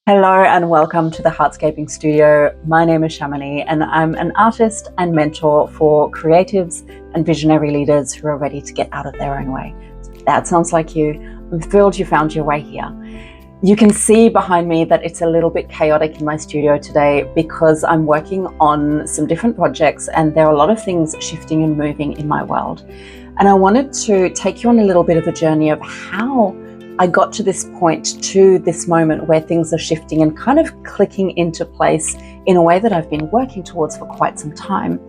Hello and welcome to the heARTscaping studio. My name is Chamonix and I'm an artist and mentor for creatives and visionary leaders who are ready to get out of their own way. So if that sounds like you, I'm thrilled you found your way here. You can see behind me that it's a little bit chaotic in my studio today because I'm working on some different projects and there are a lot of things shifting and moving in my world. And I wanted to take you on a little bit of a journey of how I got to this point, to this moment where things are shifting and kind of clicking into place in a way that I've been working towards for quite some time.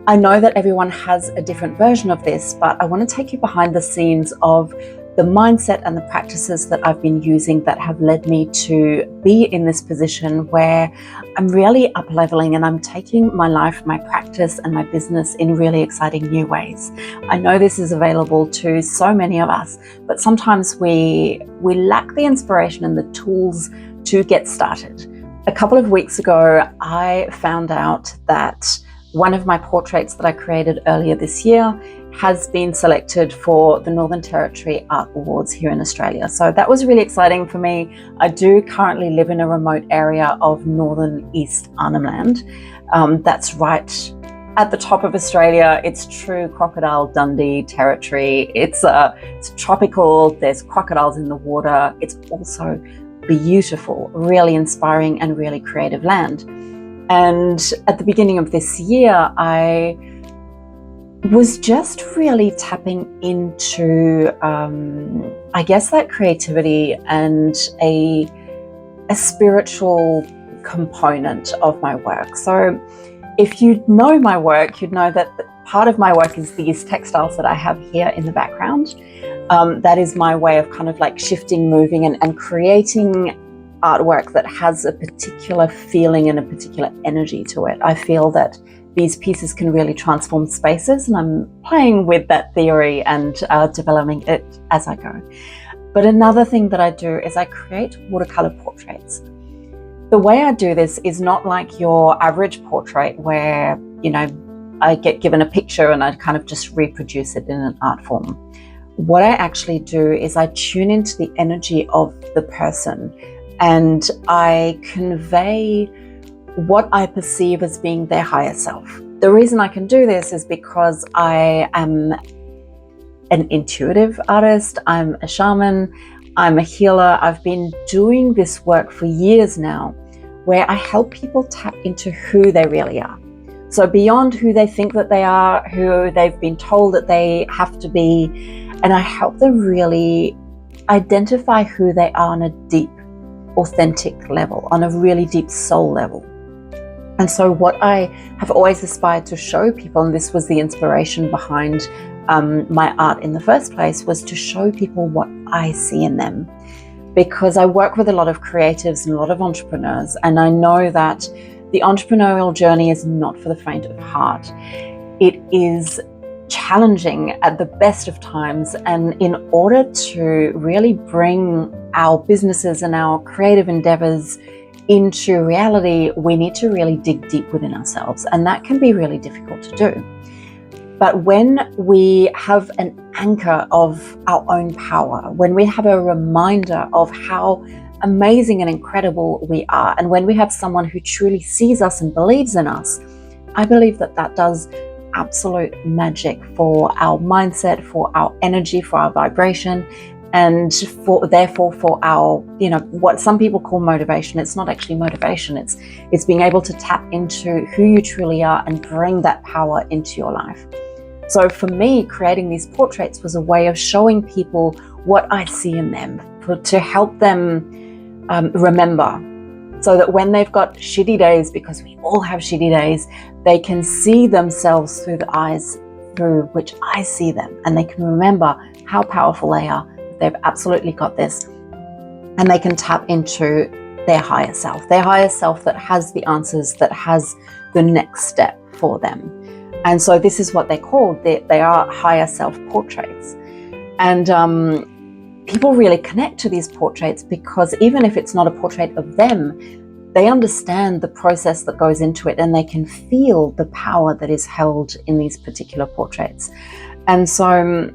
I know that everyone has a different version of this, but I want to take you behind the scenes of the mindset and the practices that I've been using that have led me to be in this position where I'm really up-leveling and I'm taking my life, my practice and my business in really exciting new ways. I know this is available to so many of us, but sometimes we lack the inspiration and the tools to get started. A couple of weeks ago, I found out that one of my portraits that I created earlier this year has been selected for the Northern Territory Art Awards here in Australia. So that was really exciting for me. I do currently live in a remote area of northern East Arnhem Land. That's right at the top of Australia. It's true Crocodile Dundee territory. It's tropical, there's crocodiles in the water. It's also beautiful, really inspiring and really creative land. And at the beginning of this year, I was just really tapping into, I guess, that creativity and a spiritual component of my work. So if you know my work, you'd know that part of my work is these textiles that I have here in the background. That is my way of kind of like shifting, moving and creating artwork that has a particular feeling and a particular energy to it. I feel that these pieces can really transform spaces, and I'm playing with that theory and developing it as I go. But another thing that I do is I create watercolor portraits. The way I do this is not like your average portrait where, you know, I get given a picture and I kind of just reproduce it in an art form. What I actually do is I tune into the energy of the person and I convey what I perceive as being their higher self. The reason I can do this is because I am an intuitive artist, I'm a shaman, I'm a healer. I've been doing this work for years now, where I help people tap into who they really are. So beyond who they think that they are, who they've been told that they have to be, and I help them really identify who they are on a deep, authentic level, on a really deep soul level. And so what I have always aspired to show people, and this was the inspiration behind my art in the first place, was to show people what I see in them. Because I work with a lot of creatives and a lot of entrepreneurs, and I know that the entrepreneurial journey is not for the faint of heart. It is challenging at the best of times, and in order to really bring our businesses and our creative endeavors into reality, we need to really dig deep within ourselves, and that can be really difficult to do. But when we have an anchor of our own power, when we have a reminder of how amazing and incredible we are, and when we have someone who truly sees us and believes in us, I believe that that does absolute magic for our mindset, for our energy, for our vibration, and therefore for our, you know, what some people call motivation. It's not actually motivation, it's being able to tap into who you truly are and bring that power into your life. So for me, creating these portraits was a way of showing people what I see in them, to help them remember, so that when they've got shitty days, because we all have shitty days, they can see themselves through the eyes through which I see them, and they can remember how powerful they are. They've absolutely got this, and they can tap into their higher self that has the answers, that has the next step for them. And so this is what they're called. They are higher self portraits. And people really connect to these portraits because even if it's not a portrait of them, they understand the process that goes into it, and they can feel the power that is held in these particular portraits. And so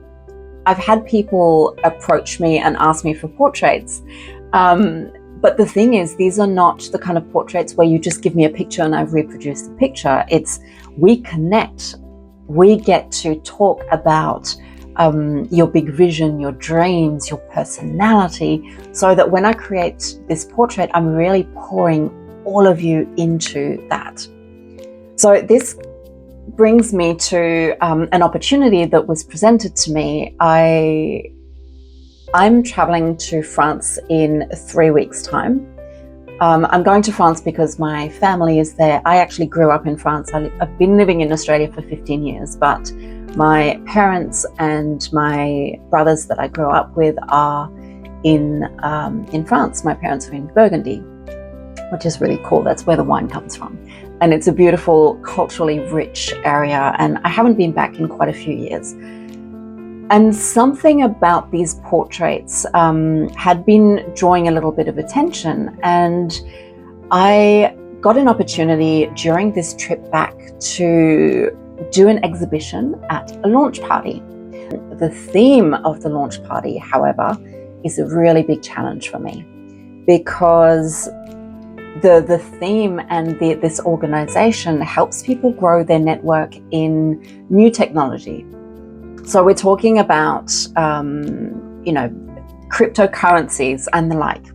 I've had people approach me and ask me for portraits But the thing is, these are not the kind of portraits where you just give me a picture and I reproduce the picture. It's we connect. We get to talk about your big vision, your dreams, your personality, so that when I create this portrait, I'm really pouring all of you into that. So this brings me to an opportunity that was presented to me. I'm traveling to France in 3 weeks' time. I'm going to France because my family is there. I actually grew up in France. I've been living in Australia for 15 years, but my parents and my brothers that I grew up with are in France. My parents are in Burgundy, which is really cool. That's where the wine comes from. And it's a beautiful, culturally rich area. And I haven't been back in quite a few years. And something about these portraits had been drawing a little bit of attention. And I got an opportunity during this trip back to do an exhibition at a launch party. The theme of the launch party, however, is a really big challenge for me, because the theme and this organization helps people grow their network in new technology. So we're talking about, cryptocurrencies and the like,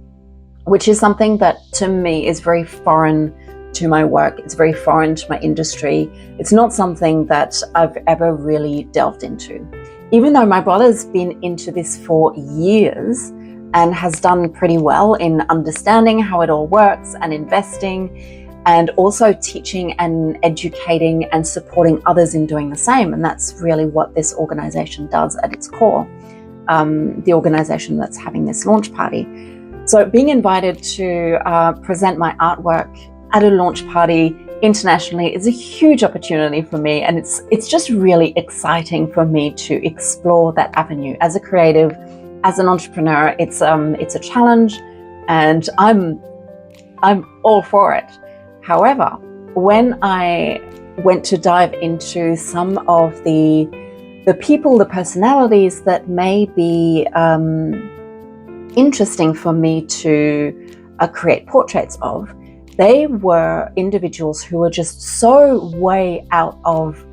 which is something that to me is very foreign to my work. It's very foreign to my industry. It's not something that I've ever really delved into. Even though my brother's been into this for years and has done pretty well in understanding how it all works and investing, and also teaching and educating and supporting others in doing the same. And that's really what this organization does at its core, the organization that's having this launch party. So being invited to present my artwork at a launch party internationally is a huge opportunity for me. And it's just really exciting for me to explore that avenue. As a creative, as an entrepreneur, it's a challenge, and I'm all for it. However, when I went to dive into some of the people, the personalities that may be interesting for me to create portraits of, they were individuals who were just so way out of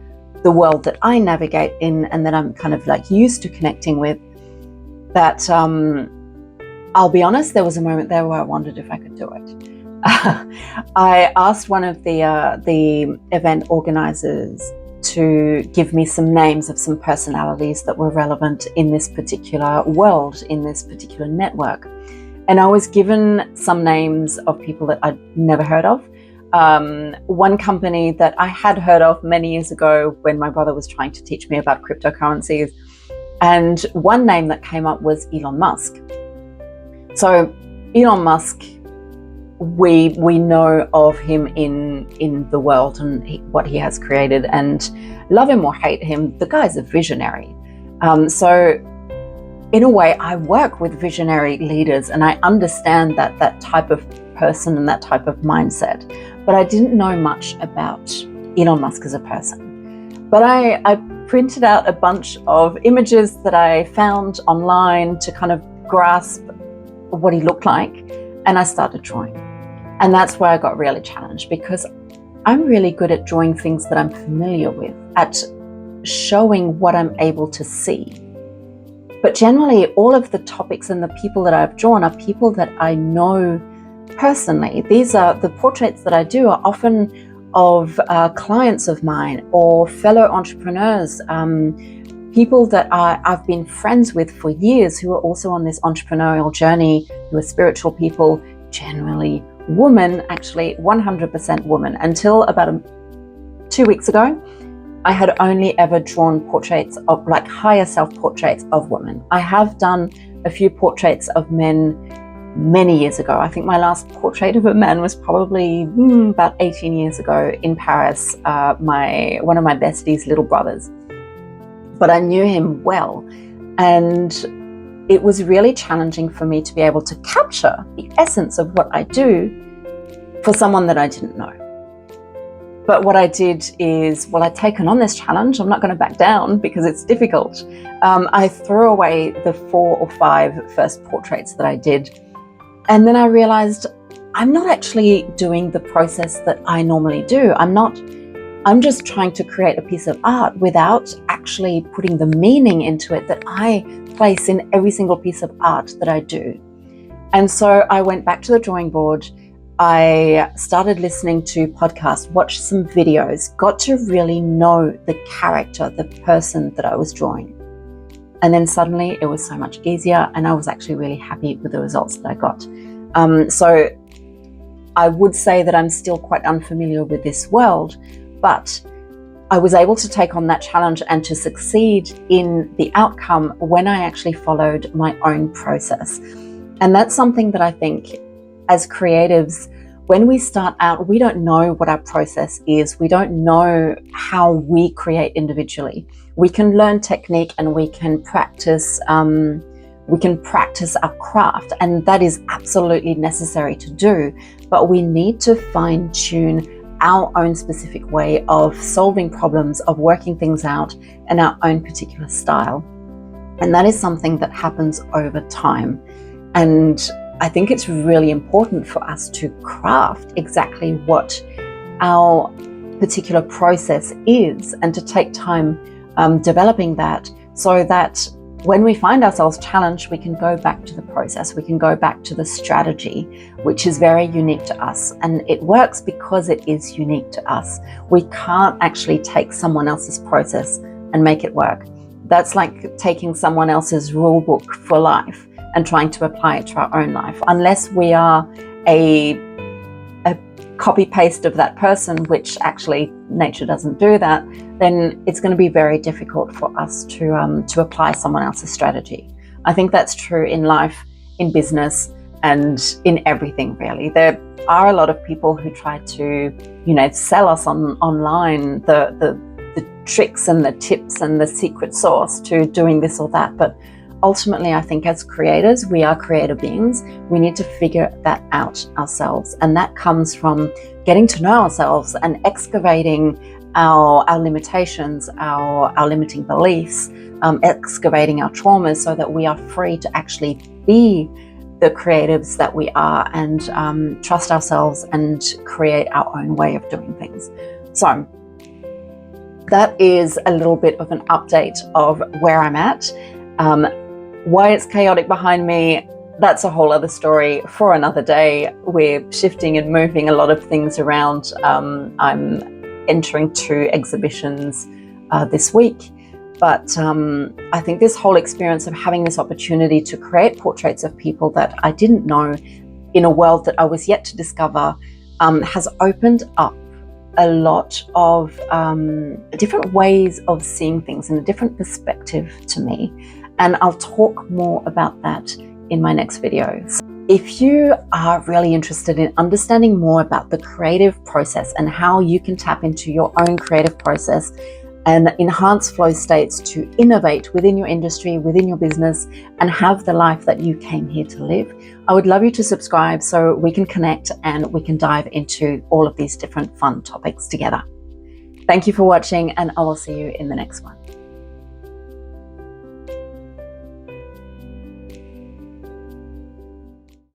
the world that I navigate in and that I'm kind of like used to connecting with, that I'll be honest, there was a moment there where I wondered if I could do it. I asked one of the event organizers to give me some names of some personalities that were relevant in this particular world, in this particular network. And I was given some names of people that I'd never heard of. One company that I had heard of many years ago when my brother was trying to teach me about cryptocurrencies. And one name that came up was Elon Musk. So Elon Musk, we know of him in the world and what he has created, and love him or hate him, the guy's a visionary. So in a way, I work with visionary leaders and I understand that type of person and that type of mindset, but I didn't know much about Elon Musk as a person. But I printed out a bunch of images that I found online to kind of grasp what he looked like, and I started drawing. And that's where I got really challenged, because I'm really good at drawing things that I'm familiar with, at showing what I'm able to see. But generally, all of the topics and the people that I've drawn are people that I know personally. These are the portraits that I do are often of clients of mine or fellow entrepreneurs, people that I've been friends with for years who are also on this entrepreneurial journey, who are spiritual people, generally women, actually 100% women. Until about 2 weeks ago, I had only ever drawn portraits of like higher self portraits of women. I have done a few portraits of men many years ago. I think my last portrait of a man was probably about 18 years ago in Paris, one of my besties' little brothers. But I knew him well, and it was really challenging for me to be able to capture the essence of what I do for someone that I didn't know. But what I did is, well, I'd taken on this challenge. I'm not going to back down because it's difficult. I threw away the 4 or 5 first portraits that I did And then I realized I'm not actually doing the process that I normally do. I'm just trying to create a piece of art without actually putting the meaning into it that I place in every single piece of art that I do. And so I went back to the drawing board. I started listening to podcasts, watched some videos, got to really know the character, the person that I was drawing. And then suddenly it was so much easier, and I was actually really happy with the results that I got. So I would say that I'm still quite unfamiliar with this world, but I was able to take on that challenge and to succeed in the outcome when I actually followed my own process. And that's something that I think as creatives, when we start out, we don't know what our process is. We don't know how we create individually. We can learn technique and we can practice our craft, and that is absolutely necessary to do. But we need to fine-tune our own specific way of solving problems, of working things out in our own particular style. And that is something that happens over time. And I think it's really important for us to craft exactly what our particular process is, and to take time developing that, so that when we find ourselves challenged, we can go back to the process, we can go back to the strategy, which is very unique to us. And it works because it is unique to us. We can't actually take someone else's process and make it work. That's like taking someone else's rule book for life and trying to apply it to our own life. Unless we are a copy paste of that person, which actually nature doesn't do that, then it's going to be very difficult for us to apply someone else's strategy. I think that's true in life, in business, and in everything really. There are a lot of people who try to, sell us online the tricks and the tips and the secret sauce to doing this or that. But ultimately, I think as creators, we are creative beings. We need to figure that out ourselves. And that comes from getting to know ourselves and excavating our limitations, our limiting beliefs, excavating our traumas, so that we are free to actually be the creatives that we are, and trust ourselves and create our own way of doing things. So that is a little bit of an update of where I'm at. Why it's chaotic behind me, that's a whole other story for another day. We're shifting and moving a lot of things around. I'm entering 2 exhibitions this week. But I think this whole experience of having this opportunity to create portraits of people that I didn't know in a world that I was yet to discover has opened up a lot of different ways of seeing things and a different perspective to me. And I'll talk more about that in my next video. So if you are really interested in understanding more about the creative process and how you can tap into your own creative process and enhance flow states to innovate within your industry, within your business, and have the life that you came here to live, I would love you to subscribe so we can connect and we can dive into all of these different fun topics together. Thank you for watching, and I will see you in the next one.